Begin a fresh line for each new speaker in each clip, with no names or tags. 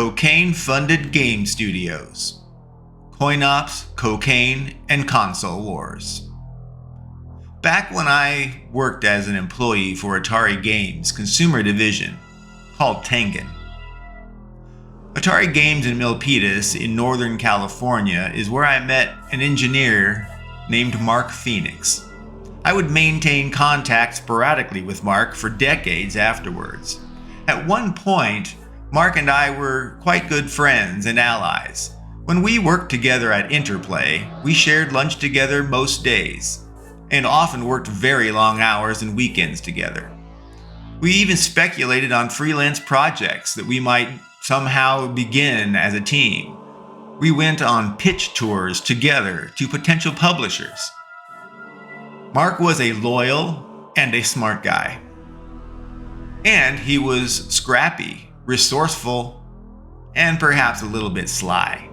Cocaine-funded game studios. CoinOp's cocaine and console wars. Back when I worked as an employee for Atari Games' consumer division, called Tengen. Atari Games in Milpitas in Northern California is where I met an engineer named Mark Phoenix. I would maintain contact sporadically with Mark for decades afterwards. At one point, Mark and I were quite good friends and allies. When we worked together at Interplay, we shared lunch together most days, and often worked very long hours and weekends together. We even speculated on freelance projects that we might somehow begin as a team. We went on pitch tours together to potential publishers. Mark was a loyal and a smart guy. And he was scrappy, resourceful, and perhaps a little bit sly.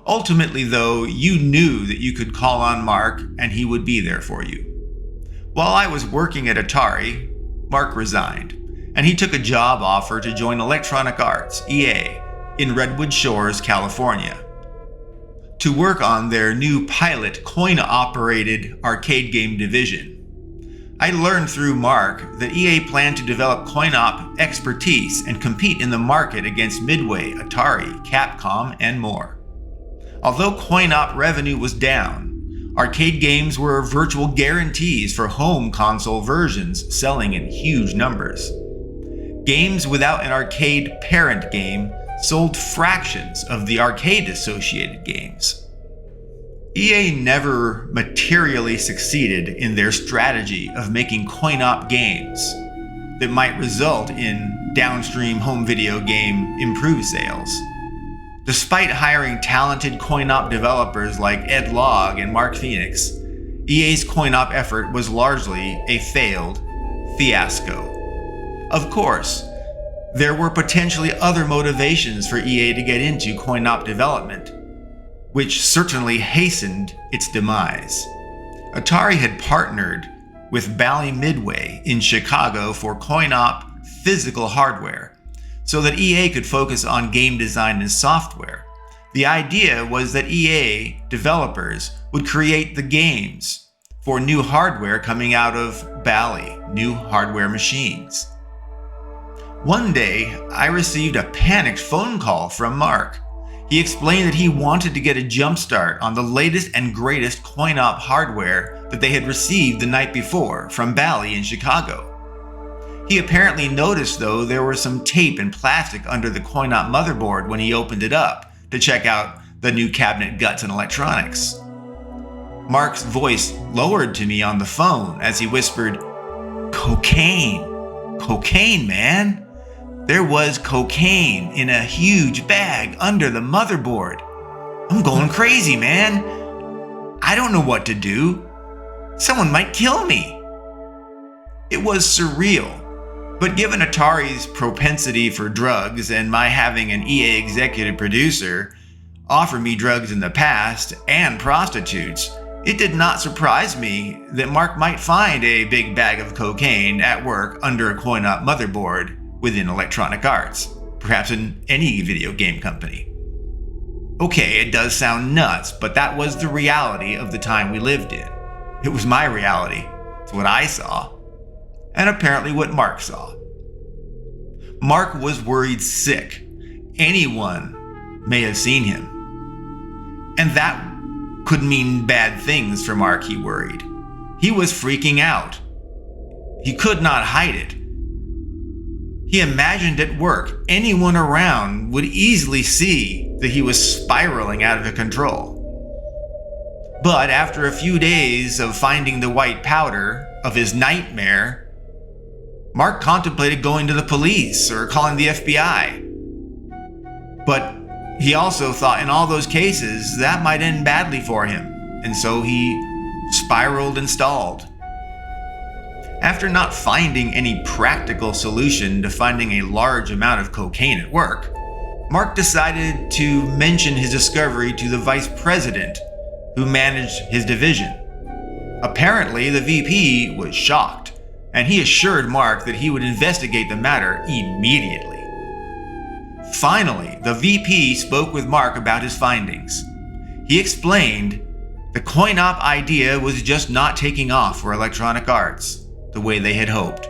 Ultimately, though, you knew that you could call on Mark and he would be there for you. While I was working at Atari, Mark resigned, and he took a job offer to join Electronic Arts, EA, in Redwood Shores, California, to work on their new pilot coin-operated arcade game division. I learned through Mark that EA planned to develop CoinOp expertise and compete in the market against Midway, Atari, Capcom, and more. Although CoinOp revenue was down, arcade games were virtual guarantees for home console versions selling in huge numbers. Games without an arcade parent game sold fractions of the arcade-associated games. EA never materially succeeded in their strategy of making CoinOp games that might result in downstream home video game improved sales. Despite hiring talented CoinOp developers like Ed Logg and Mark Phoenix, EA's CoinOp effort was largely a failed fiasco. Of course, there were potentially other motivations for EA to get into CoinOp development, which certainly hastened its demise. Atari had partnered with Bally Midway in Chicago for CoinOp physical hardware, so that EA could focus on game design and software. The idea was that EA developers would create the games for new hardware coming out of Bally, new hardware machines. One day, I received a panicked phone call from Mark. He explained that he wanted to get a jump start on the latest and greatest CoinOp hardware that they had received the night before from Bally in Chicago. He apparently noticed, though, there was some tape and plastic under the CoinOp motherboard when he opened it up to check out the new cabinet guts and electronics. Mark's voice lowered to me on the phone as he whispered, "Cocaine. Cocaine, man. There was cocaine in a huge bag under the motherboard. I'm going crazy, man. I don't know what to do. Someone might kill me." It was surreal. But given Atari's propensity for drugs and my having an EA executive producer offer me drugs in the past and prostitutes, it did not surprise me that Mark might find a big bag of cocaine at work under a CoinOp motherboard within Electronic Arts, perhaps in any video game company. Okay, it does sound nuts, but that was the reality of the time we lived in. It was my reality. It's what I saw. And apparently what Mark saw. Mark was worried sick. Anyone may have seen him. And that could mean bad things for Mark, he worried. He was freaking out. He could not hide it. He imagined at work anyone around would easily see that he was spiraling out of control. But after a few days of finding the white powder of his nightmare, Mark contemplated going to the police or calling the FBI. But he also thought in all those cases that might end badly for him, and so he spiraled and stalled. After not finding any practical solution to finding a large amount of cocaine at work, Mark decided to mention his discovery to the vice president who managed his division. Apparently, the VP was shocked, and he assured Mark that he would investigate the matter immediately. Finally, the VP spoke with Mark about his findings. He explained the CoinOp idea was just not taking off for Electronic Arts the way they had hoped.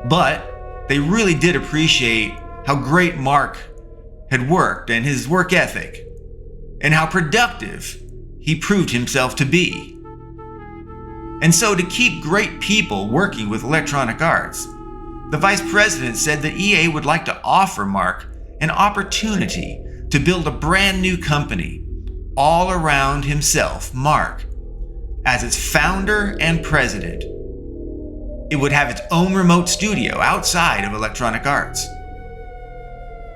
But they really did appreciate how great Mark had worked and his work ethic, and how productive he proved himself to be. And so, to keep great people working with Electronic Arts, the vice president said that EA would like to offer Mark an opportunity to build a brand new company all around himself, Mark, as its founder and president. It would have its own remote studio outside of Electronic Arts.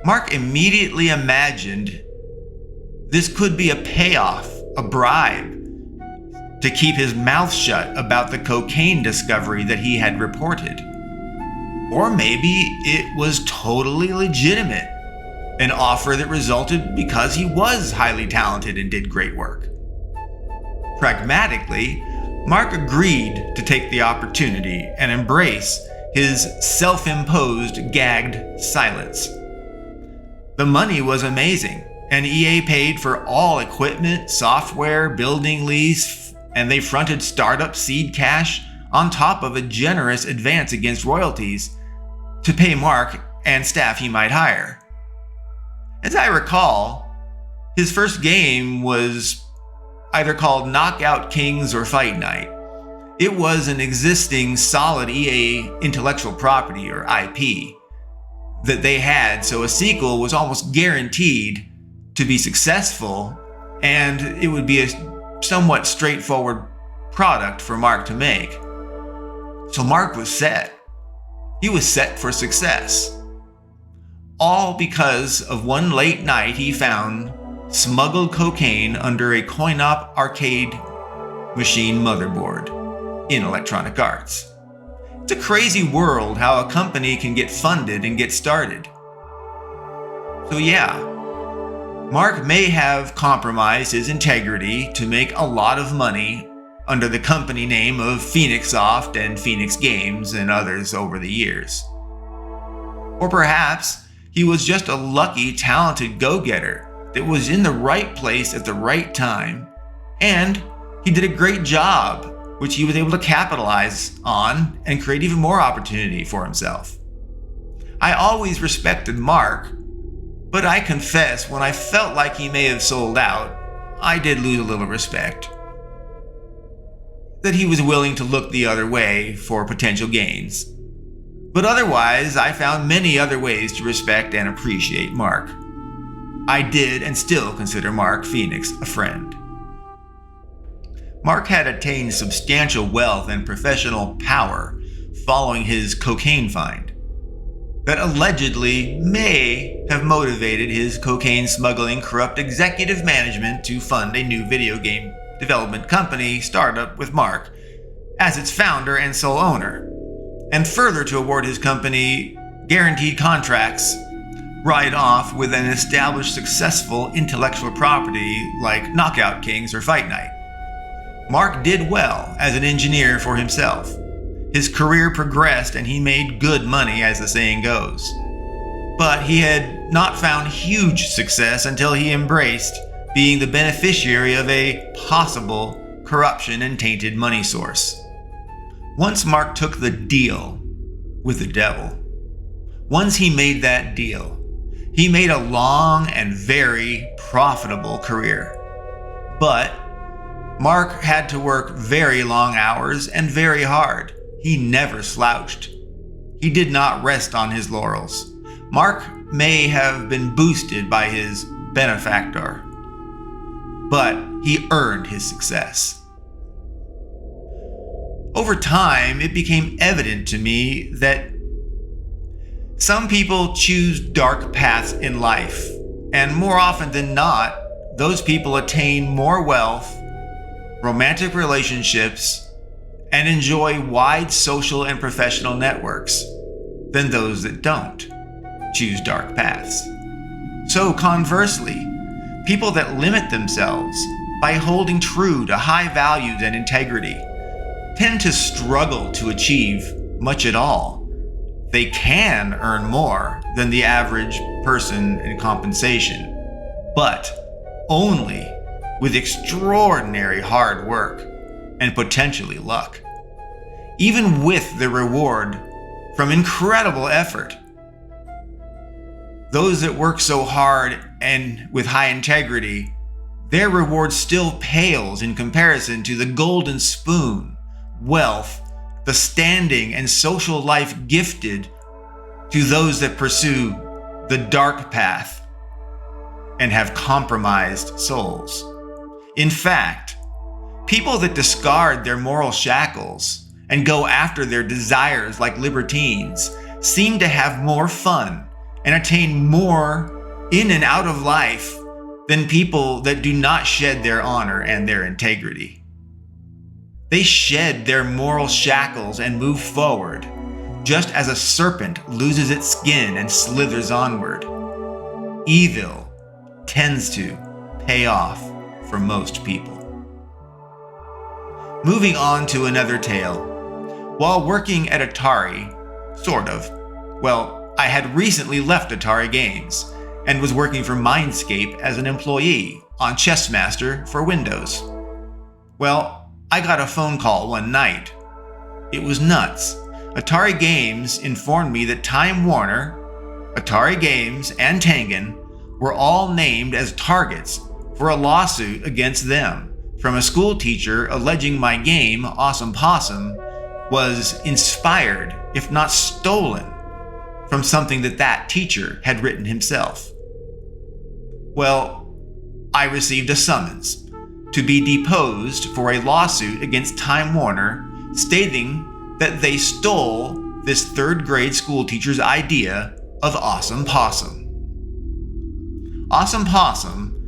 Mark immediately imagined this could be a payoff, a bribe, to keep his mouth shut about the cocaine discovery that he had reported. Or maybe it was totally legitimate, an offer that resulted because he was highly talented and did great work. Pragmatically, Mark agreed to take the opportunity and embrace his self-imposed gagged silence. The money was amazing, and EA paid for all equipment, software, building lease, and they fronted startup seed cash on top of a generous advance against royalties to pay Mark and staff he might hire. As I recall, his first game was either called Knockout Kings or Fight Night. It was an existing solid EA intellectual property, or IP, that they had, so a sequel was almost guaranteed to be successful, and it would be a somewhat straightforward product for Mark to make. So Mark was set. He was set for success. All because of one late night he found smuggled cocaine under a CoinOp arcade machine motherboard in Electronic Arts. It's a crazy world how a company can get funded and get started. So yeah, Mark may have compromised his integrity to make a lot of money under the company name of PhoenixSoft and Phoenix Games and others over the years. Or perhaps he was just a lucky, talented go-getter that was in the right place at the right time, and he did a great job, which he was able to capitalize on and create even more opportunity for himself. I always respected Mark, but I confess when I felt like he may have sold out, I did lose a little respect. That he was willing to look the other way for potential gains. But otherwise, I found many other ways to respect and appreciate Mark. I did and still consider Mark Phoenix a friend. Mark had attained substantial wealth and professional power following his cocaine find that allegedly may have motivated his cocaine smuggling corrupt executive management to fund a new video game development company startup with Mark as its founder and sole owner, and further to award his company guaranteed contracts right off with an established successful intellectual property like Knockout Kings or Fight Night. Mark did well as an engineer for himself. His career progressed and he made good money, as the saying goes. But he had not found huge success until he embraced being the beneficiary of a possible corruption and tainted money source. Once Mark took the deal with the devil, once he made that deal, he made a long and very profitable career. But Mark had to work very long hours and very hard. He never slouched. He did not rest on his laurels. Mark may have been boosted by his benefactor, but he earned his success. Over time, it became evident to me that some people choose dark paths in life, and more often than not, those people attain more wealth, romantic relationships, and enjoy wide social and professional networks than those that don't choose dark paths. So conversely, people that limit themselves by holding true to high values and integrity tend to struggle to achieve much at all, they can earn more than the average person in compensation, but only with extraordinary hard work and potentially luck. Even with the reward from incredible effort, those that work so hard and with high integrity, their reward still pales in comparison to the golden spoon, wealth, the standing and social life gifted to those that pursue the dark path and have compromised souls. In fact, people that discard their moral shackles and go after their desires like libertines seem to have more fun and attain more in and out of life than people that do not shed their honor and their integrity. They shed their moral shackles and move forward, just as a serpent loses its skin and slithers onward. Evil tends to pay off for most people. Moving on to another tale. While working at Atari, I had recently left Atari Games and was working for Mindscape as an employee on Chessmaster for Windows. I got a phone call one night. It was nuts. Atari Games informed me that Time Warner, Atari Games, and Tengen were all named as targets for a lawsuit against them from a school teacher alleging my game, Awesome Possum, was inspired, if not stolen, from something that teacher had written himself. I received a summons to be deposed for a lawsuit against Time Warner stating that they stole this third grade school teacher's idea of Awesome Possum. Awesome Possum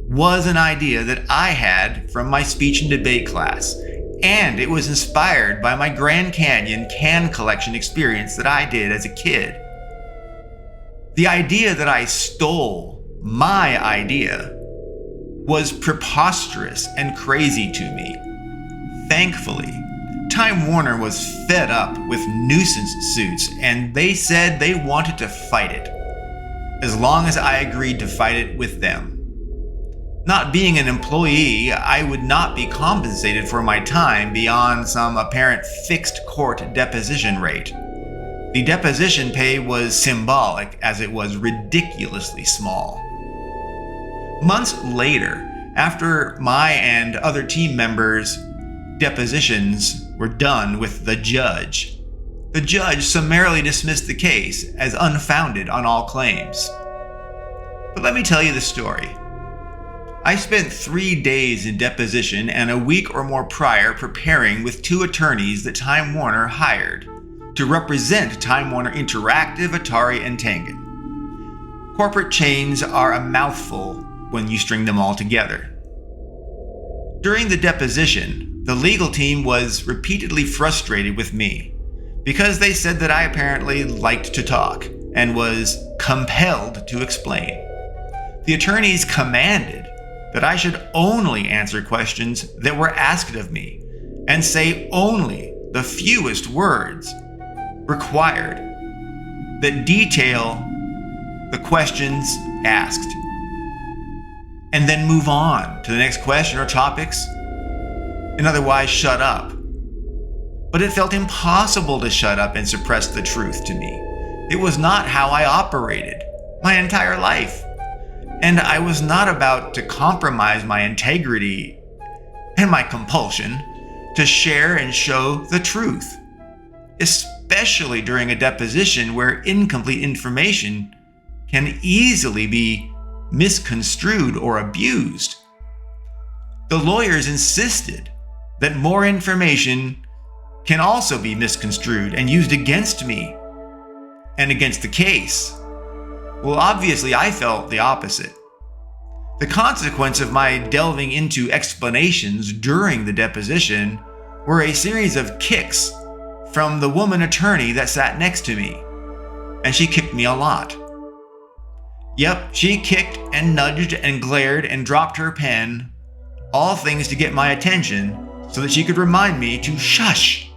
was an idea that I had from my speech and debate class, and it was inspired by my Grand Canyon can collection experience that I did as a kid. The idea that I stole, my idea, was preposterous and crazy to me. Thankfully, Time Warner was fed up with nuisance suits, and they said they wanted to fight it, as long as I agreed to fight it with them. Not being an employee, I would not be compensated for my time beyond some apparent fixed court deposition rate. The deposition pay was symbolic, as it was ridiculously small. Months later, after my and other team members' depositions were done with the judge summarily dismissed the case as unfounded on all claims. But let me tell you the story. I spent 3 days in deposition and a week or more prior preparing with 2 attorneys that Time Warner hired to represent Time Warner Interactive, Atari, and Tengen. Corporate chains are a mouthful when you string them all together. During the deposition, the legal team was repeatedly frustrated with me because they said that I apparently liked to talk and was compelled to explain. The attorneys commanded that I should only answer questions that were asked of me and say only the fewest words required that detail the questions asked, and then move on to the next question or topics, and otherwise shut up. But it felt impossible to shut up and suppress the truth to me. It was not how I operated my entire life. And I was not about to compromise my integrity and my compulsion to share and show the truth, especially during a deposition where incomplete information can easily be misconstrued or abused. The lawyers insisted that more information can also be misconstrued and used against me and against the case. Well, obviously, I felt the opposite. The consequence of my delving into explanations during the deposition were a series of kicks from the woman attorney that sat next to me, and she kicked me a lot. Yep, she kicked and nudged and glared and dropped her pen, all things to get my attention so that she could remind me to shush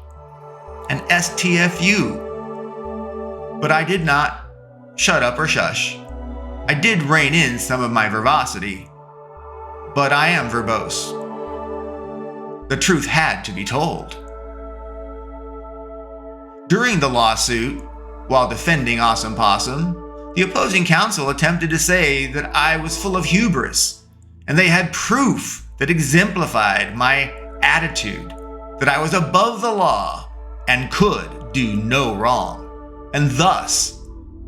and STFU. But I did not shut up or shush. I did rein in some of my verbosity, but I am verbose. The truth had to be told. During the lawsuit, while defending Awesome Possum, the opposing counsel attempted to say that I was full of hubris, and they had proof that exemplified my attitude, that I was above the law and could do no wrong, and thus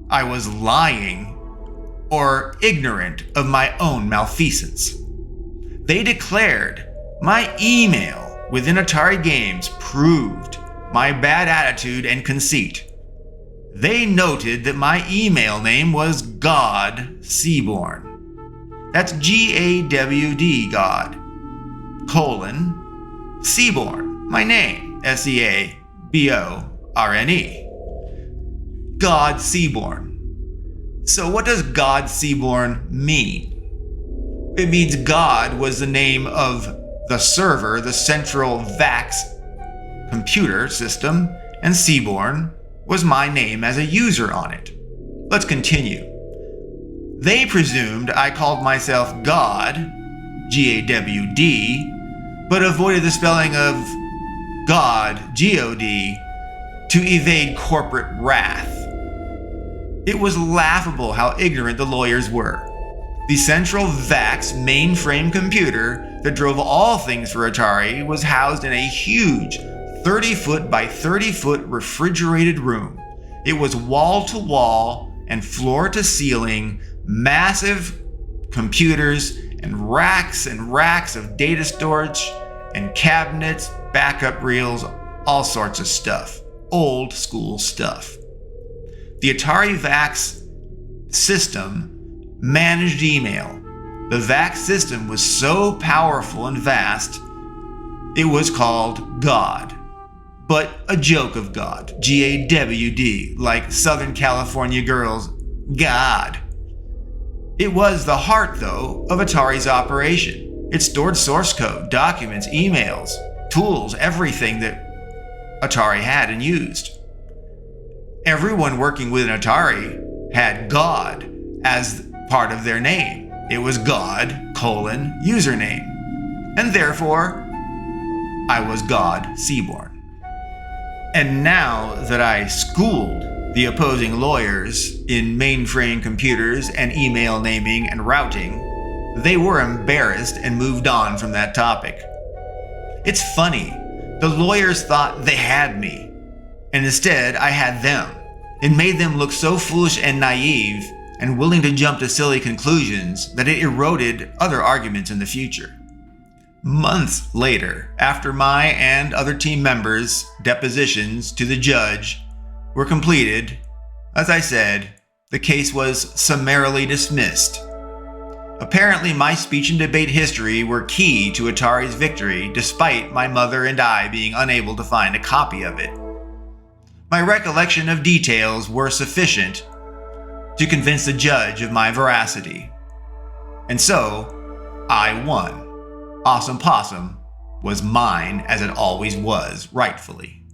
I was lying or ignorant of my own malfeasance. They declared my email within Atari Games proved my bad attitude and conceit. They noted that my email name was God Seaborn. That's G-A-W-D, God, Seaborn, my name, S-E-A-B-O-R-N-E. God Seaborn. So what does God Seaborn mean? It means God was the name of the server, the central VAX computer system, and Seaborn was my name as a user on it. Let's continue. They presumed I called myself God, G-A-W-D, but avoided the spelling of God, G-O-D, to evade corporate wrath. It was laughable how ignorant the lawyers were. The central VAX mainframe computer that drove all things for Atari was housed in a huge 30-foot by 30-foot refrigerated room. It was wall-to-wall and floor-to-ceiling, massive computers and racks of data storage and cabinets, backup reels, all sorts of stuff. Old school stuff. The Atari VAX system managed email. The VAX system was so powerful and vast, it was called God. But a joke of God, G-A-W-D, like Southern California girls, God. It was the heart, though, of Atari's operation. It stored source code, documents, emails, tools, everything that Atari had and used. Everyone working with an Atari had God as part of their name. It was God, username. And therefore, I was God Seaborn. And now that I schooled the opposing lawyers in mainframe computers and email naming and routing, they were embarrassed and moved on from that topic. It's funny, the lawyers thought they had me, and instead I had them. It made them look so foolish and naive and willing to jump to silly conclusions that it eroded other arguments in the future. Months later, after my and other team members' depositions to the judge were completed, as I said, the case was summarily dismissed. Apparently, my speech and debate history were key to Atari's victory, despite my mother and I being unable to find a copy of it. My recollection of details were sufficient to convince the judge of my veracity. And so, I won. Awesome Possum was mine as it always was, rightfully.